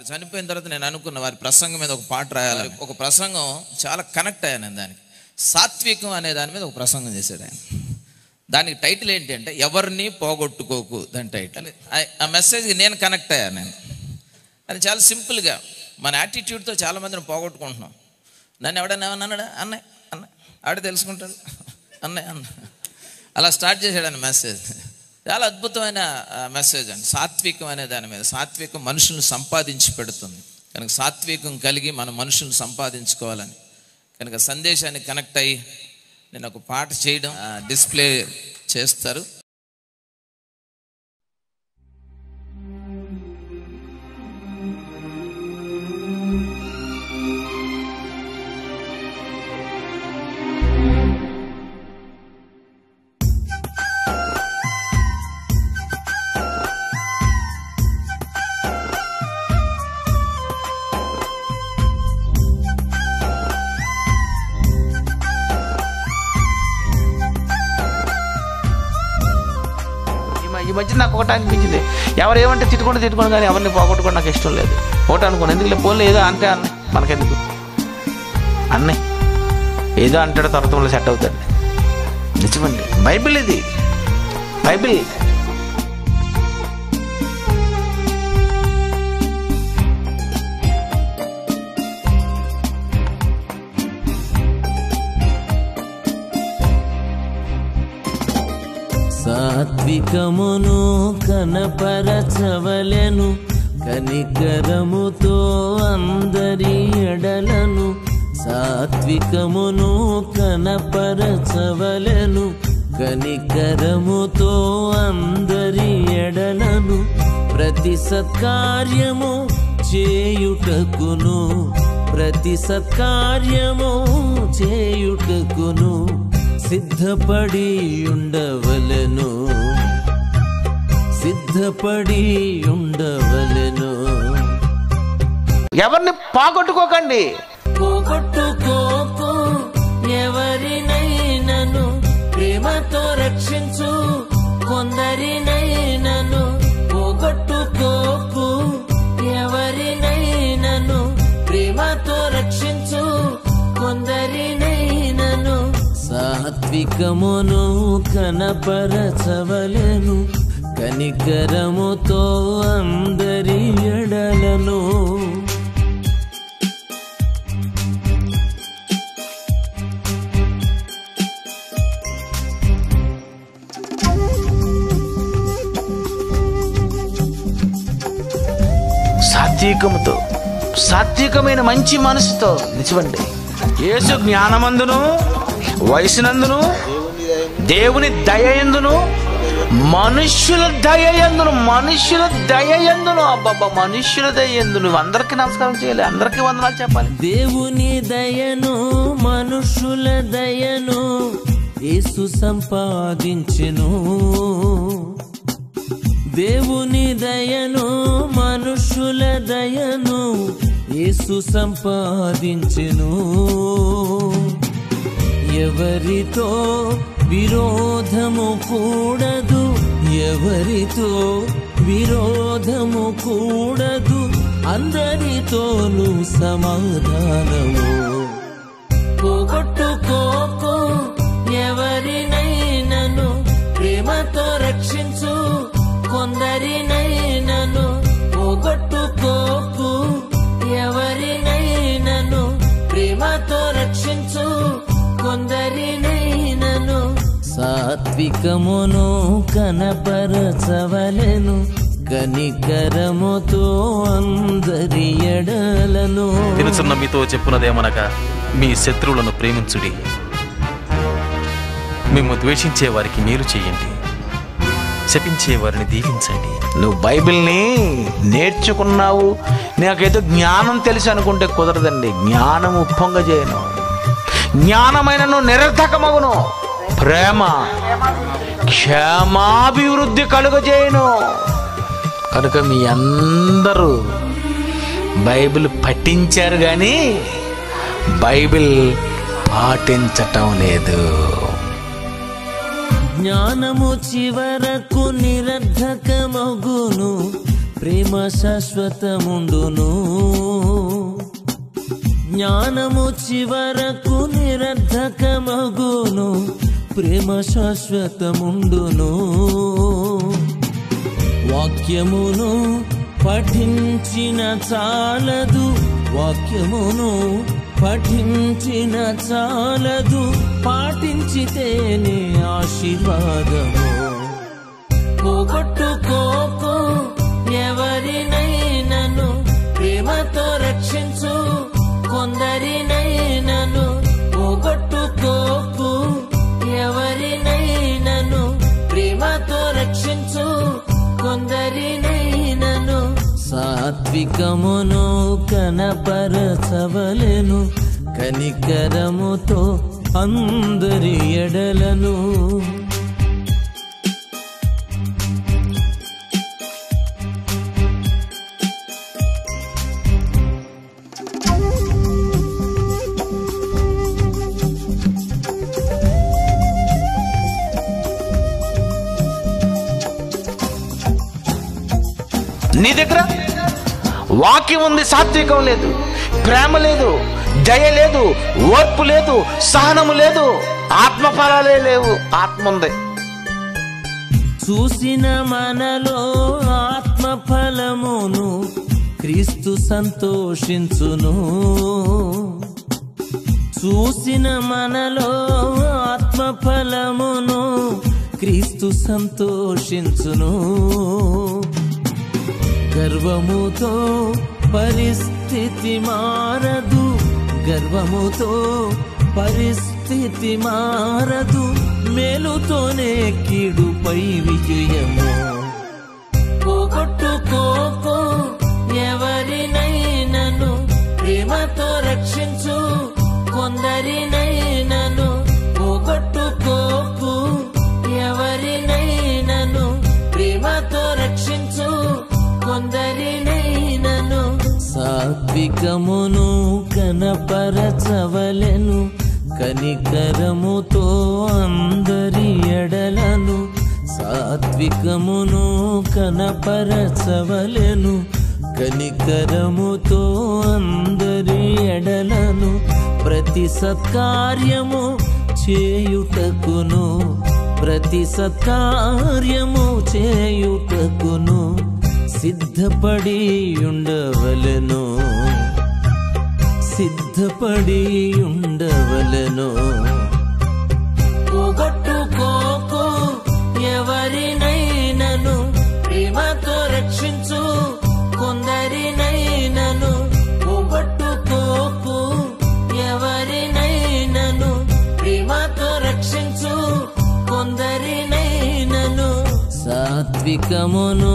చనిపోయిన తర్వాత నేను అనుకున్న వారి ప్రసంగం మీద ఒక పాట రాయాలి. ఒక ప్రసంగం చాలా కనెక్ట్ అయ్యాను నేను దానికి. సాత్వికం అనే దాని మీద ఒక ప్రసంగం చేశాడు ఆయన. దానికి టైటిల్ ఏంటి అంటే ఎవరిని పోగొట్టుకోకు, దాని టైటిల్. ఆ మెసేజ్కి నేను కనెక్ట్ అయ్యాను నేను. అది చాలా సింపుల్గా మన యాటిట్యూడ్తో చాలామందిని పోగొట్టుకుంటున్నాం. నన్ను ఎవడన్నా ఏమన్నాడా అన్నయ్య అన్నయ్య ఆడ తెలుసుకుంటాడు అన్నయ్య అన్న అలా స్టార్ట్ చేశాడు ఆయన మెసేజ్. చాలా అద్భుతమైన మెసేజ్ అండి. సాత్వికం అనే దాని మీద. సాత్వికం మనుషులను సంపాదించి పెడుతుంది కనుక సాత్వికం కలిగి మన మనుషులను సంపాదించుకోవాలని కనుక సందేశాన్ని కనెక్ట్ అయ్యి నేను ఒక పాట చేయడం డిస్ప్లే చేస్తారు. ఈ మధ్య నాకు ఒకటి అనిపించింది, ఎవరు ఏమంటే తిట్టుకుంటే కానీ ఎవరిని పోగొట్టుకోవడం నాకు ఇష్టం లేదు. ఒకటి అనుకోను, ఎందుకు పోలే ఏదో అంటే అన్న మనకెందుకు అన్నయ్య ఏదో అంటాడు తర్వాత సెట్ అవుతాడు. నిజమండి, బైబిల్ ఇది, బైబిల్. సాత్వికమును కనపరచవలెను, కనికరముతో అందరి ఎడలను. సాత్వికమును కనపరచవలెను, కనికరముతో అందరి ఎడలను. ప్రతి సత్కార్యము చేయుటకును, ప్రతి సత్కార్యము చేయుటకును సిద్ధపడి ఉండవలెను, సిద్ధపడి ఉండవలెను. ఎవరిని పోగొట్టుకోకండి. పోగొట్టుకోకు ఎవరినైనను, ప్రేమతో రక్షించు కొందరినైనను. పోగొట్టుకోకు ఎవరినైనను, ప్రేమతో రక్షించు కొందరినైనను. సాత్వికమును కనపరచవలెను, కనికరముతో అందరి ఎడలను. సాత్వికముతో, సాత్వికమైన మంచి మనసుతో. నిజమండి, యేసు జ్ఞానమందును వయసునందును దేవుని దయయందును మనుష్యుల దయయందును, మనుష్యుల దయయందును, అబ్బబ్బా మనుష్యుల దయయందును. అందరికీ నమస్కారం చేయాలి, అందరికీ వందనాలు చెప్పాలి. దేవుని దయను మనుష్యుల దయను యేసు సంపాదించెను. దేవుని దయను మనుష్యుల దయను యేసు సంపాదించెను. ఎవరితో విరోధము కూడదు, ఎవరితో విరోధము కూడదు, అందరితోనూ సమాధానము. పోగొట్టుకోకు ఎవరినైనను, ప్రేమతో రక్షించు కొందరినైనను. పోగొట్టుకోకు ఎవరినైనను, ప్రేమతో రక్షించు కొందరినైనను. సాత్వికమును కనపరచవలెను, కనికరముతో అందరి ఎడలను. తినుచున్న మీతో చెప్పున్నదేమనగా మీ శత్రువులను ప్రేమించుడి, మేము ద్వేషించే వారికి మేలు చేయండి, శపించే వారిని దీవించండి. నువ్వు బైబిల్ని నేర్చుకున్నావు, నాకేదో జ్ఞానం తెలుసు అనుకుంటే కుదరదండి. జ్ఞానం ఉప్పొంగజేయను, జ్ఞానమైనను నిరర్థకమగును, ప్రేమ క్షేమాభివృద్ధి కలుగజేయను. కనుక మీ అందరూ బైబిల్ పఠించారు కానీ బైబిల్ పాటించటం లేదు. జ్ఞానము చివరకు నిరర్ధకమగును, ప్రేమ శాశ్వతముండును. జ్ఞానము చివరకు నిరర్ధకమగును. ప్రేమ శాశ్వతముండును. వాక్యమును పఠించిన చాలదు. వాక్యమును పఠించిన చాలదు. పాటించితేనే ఆశీర్వాదము. పోగొట్టుకోకు ఎవరినైనను. ప్రేమతో రక్షించు కొందరినైనను. పోగొట్టుకోకు ఎవరినైనను. ప్రేమతో రక్షించు కొందరినైనను. సాత్వికమును కనపరచవలెను. కనికరముతో అందరి ఎడలను. నీ దగ్గర వాక్యం ఉంది, సాత్వికం లేదు, ప్రేమ లేదు, దయ లేదు, ఓర్పు లేదు, సహనము లేదు, ఆత్మఫలాలే లేవు. ఆత్మ ఉంది. చూసిన మనలో ఆత్మఫలమును క్రీస్తు సంతోషించును. చూసిన మనలో ఆత్మఫలమును క్రీస్తు సంతోషించును. గర్వముతో పరిస్థితి మారదు. గర్వముతో పరిస్థితి మారదు. మేలుతోనే కీడుపై విజయము. పోగొట్టుకోకు ఎవరినైనను. ప్రేమతో రక్షించు కొందరినైనను. పోగొట్టుకోకు ఎవరినైనను. ప్రేమతో రక్షించు కొందరినైనను. సాత్వికమును కనపరచవలెను. కనికరముతో అందరి ఎడలను. సాత్వికమును కనపరచవలెను. కనికరముతో అందరి ఎడలను. ప్రతి సత్కార్యము చేయుటకును. ప్రతి సత్కార్యము చేయుటకును సిద్ధపడి ఉండవలెను. సిద్ధపడి ఉండవలెను. పోగొట్టుకోకు ఎవరినైనను. ప్రేమతో రక్షించు కొందరినైనను. పోగొట్టుకోకు ఎవరినైనను. ప్రేమతో రక్షించు కొందరినైనను. సాత్వికమును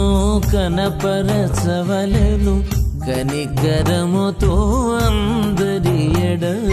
కనపరచవలెను. కనికరముతో అందరి ఎడలను.